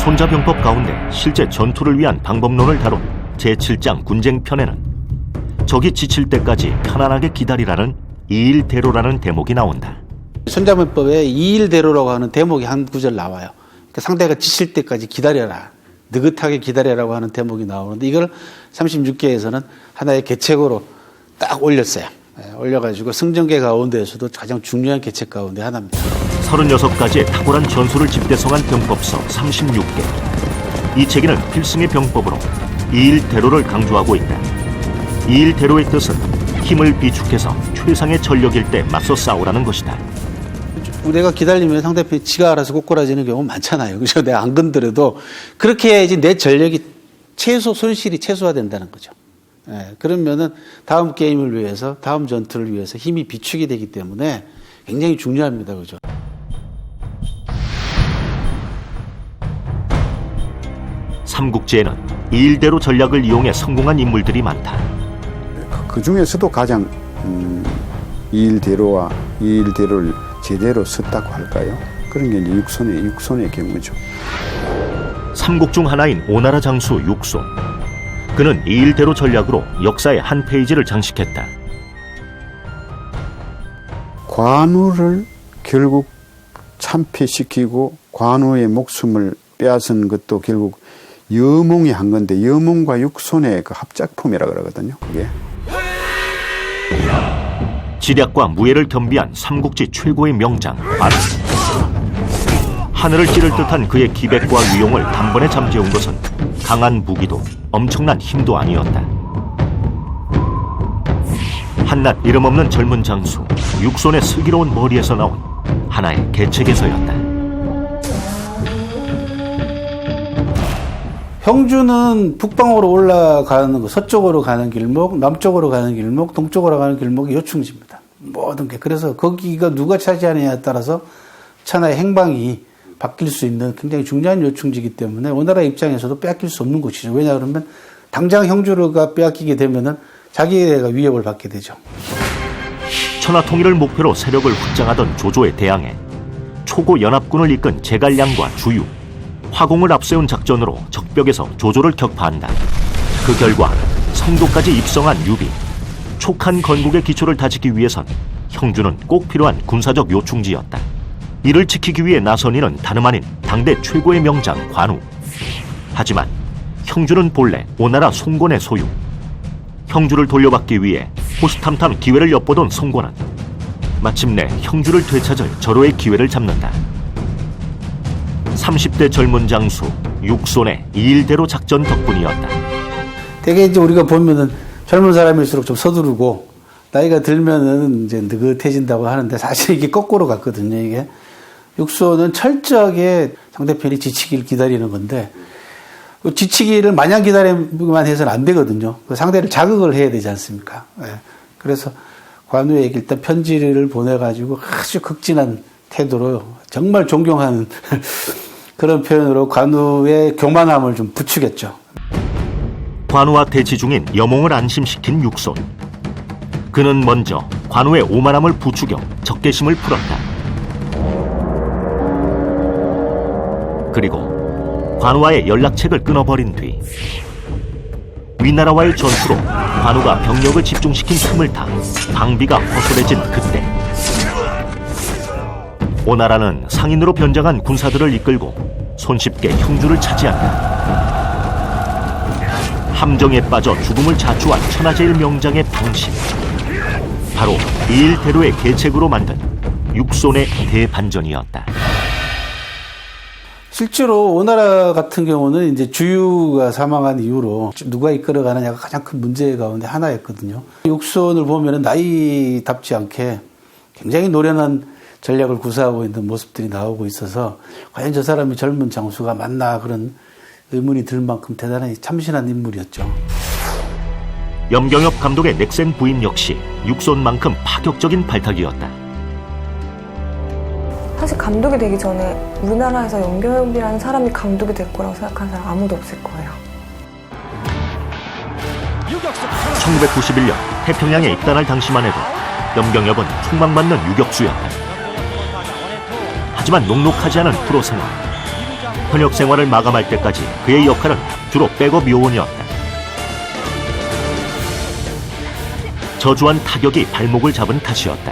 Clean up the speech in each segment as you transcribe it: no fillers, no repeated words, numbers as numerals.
손자병법 가운데 실제 전투를 위한 방법론을 다룬 제7장 군쟁편에는 적이 지칠 때까지 편안하게 기다리라는 이일대로라는 대목이 나온다. 손자병법에 이일대로라고 하는 대목이 한 구절 나와요. 그러니까 상대가 지칠 때까지 기다려라. 느긋하게 기다려라고 하는 대목이 나오는데 이걸 36개에서는 하나의 계책으로 딱 올렸어요. 올려가지고 승전계 가운데에서도 가장 중요한 계책 가운데 하나입니다. 36가지의 탁월한 전술을 집대성한 병법서 36개. 이 체계는 필승의 병법으로 이일대로를 강조하고 있다. 이일대로의 뜻은 힘을 비축해서 최상의 전력일 때 맞서 싸우라는 것이다. 내가 기다리면 상대편이 지가 알아서 꼬꾸라지는 경우 많잖아요. 그래서 내가 안 건드려도 그렇게 해야지 내 전력이 손실이 최소화된다는 거죠. 그러면은 다음 게임을 위해서, 다음 전투를 위해서 힘이 비축이 되기 때문에 굉장히 중요합니다. 그죠? 삼국지에는 이일대로 전략을 이용해 성공한 인물들이 많다. 그 중에서도 가장 이일대로와 이일대로를 제대로 썼다고 할까요? 그런 게 이제 육손의 경우죠. 삼국 중 하나인 오나라 장수 육손. 그는 이일대로 전략으로 역사의 한 페이지를 장식했다. 관우를 결국 참패시키고 관우의 목숨을 빼앗은 것도 결국 여몽이 한 건데 여몽과 육손의 그 합작품이라 그러거든요. 그게. 지략과 무예를 겸비한 삼국지 최고의 명장 관우. 하늘을 찌를 듯한 그의 기백과 위용을 단번에 잠재운 것은 강한 무기도 엄청난 힘도 아니었다. 한낱 이름 없는 젊은 장수 육손의 슬기로운 머리에서 나온 하나의 계책에서였다. 형주는 북방으로 올라가는 거, 서쪽으로 가는 길목, 남쪽으로 가는 길목, 동쪽으로 가는 길목이 요충지입니다. 모든 게. 그래서 거기가 누가 차지하느냐에 따라서 천하의 행방이 바뀔 수 있는 굉장히 중요한 요충지이기 때문에 오나라 입장에서도 빼앗길 수 없는 곳이죠. 왜냐 그러면 당장 형주가 빼앗기게 되면은 자기가 위협을 받게 되죠. 천하 통일을 목표로 세력을 확장하던 조조에 대항해 초고 연합군을 이끈 제갈량과 주유, 화공을 앞세운 작전으로 적벽에서 조조를 격파한다. 그 결과 성도까지 입성한 유비, 촉한 건국의 기초를 다지기 위해선 형주는 꼭 필요한 군사적 요충지였다. 이를 지키기 위해 나선 이는 다름 아닌 당대 최고의 명장 관우. 하지만 형주는 본래 오나라 송곤의 소유. 형주를 돌려받기 위해 호시탐탐 기회를 엿보던 송곤은 마침내 형주를 되찾을 절호의 기회를 잡는다. 30대 젊은 장수 육손의 이일대로 작전 덕분이었다. 되게 이제 우리가 보면은 젊은 사람일수록 좀 서두르고 나이가 들면은 이제 느긋해진다고 하는데 사실 이게 거꾸로 갔거든요. 이게 육손은 철저하게 상대편이 지치기를 기다리는 건데 지치기를 마냥 기다리기만 해서는 안 되거든요. 상대를 자극을 해야 되지 않습니까? 그래서 관우에게 일단 편지를 보내가지고 아주 극진한 태도로 정말 존경하는 그런 표현으로 관우의 교만함을 좀 부추겼죠. 관우와 대치 중인 여몽을 안심시킨 육손. 그는 먼저 관우의 오만함을 부추겨 적개심을 풀었다. 그리고 관우와의 연락책을 끊어버린 뒤 위나라와의 전투로 관우가 병력을 집중시킨 틈을 타 방비가 허술해진 그때 오나라는 상인으로 변장한 군사들을 이끌고 손쉽게 형주를 차지한다. 함정에 빠져 죽음을 자초한 천하제일 명장의 방신. 바로 이일대로의 계책으로 만든 육손의 대반전이었다. 실제로 오나라 같은 경우는 이제 주유가 사망한 이후로 누가 이끌어가느냐가 가장 큰 문제 가운데 하나였거든요. 육손을 보면은 나이답지 않게 굉장히 노련한 전략을 구사하고 있는 모습들이 나오고 있어서 과연 저 사람이 젊은 장수가 맞나 그런 의문이 들 만큼 대단히 참신한 인물이었죠. 염경엽 감독의 넥센 부임 역시 육손만큼 파격적인 발탁이었다. 사실 감독이 되기 전에 우리나라에서 염경엽이라는 사람이 감독이 될 거라고 생각하는 사람 아무도 없을 거예요. 1991년 태평양에 입단할 당시만 해도 염경엽은 촉망받는 유격수였다. 하지만 녹록하지 않은 프로 생활. 현역 생활을 마감할 때까지 그의 역할은 주로 백업 요원이었다. 저조한 타격이 발목을 잡은 탓이었다.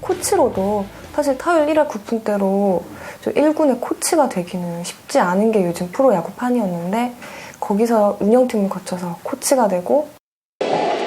코치로도 사실 타율 1할 9푼대로 1군의 코치가 되기는 쉽지 않은 게 요즘 프로야구판이었는데 거기서 운영팀을 거쳐서 코치가 되고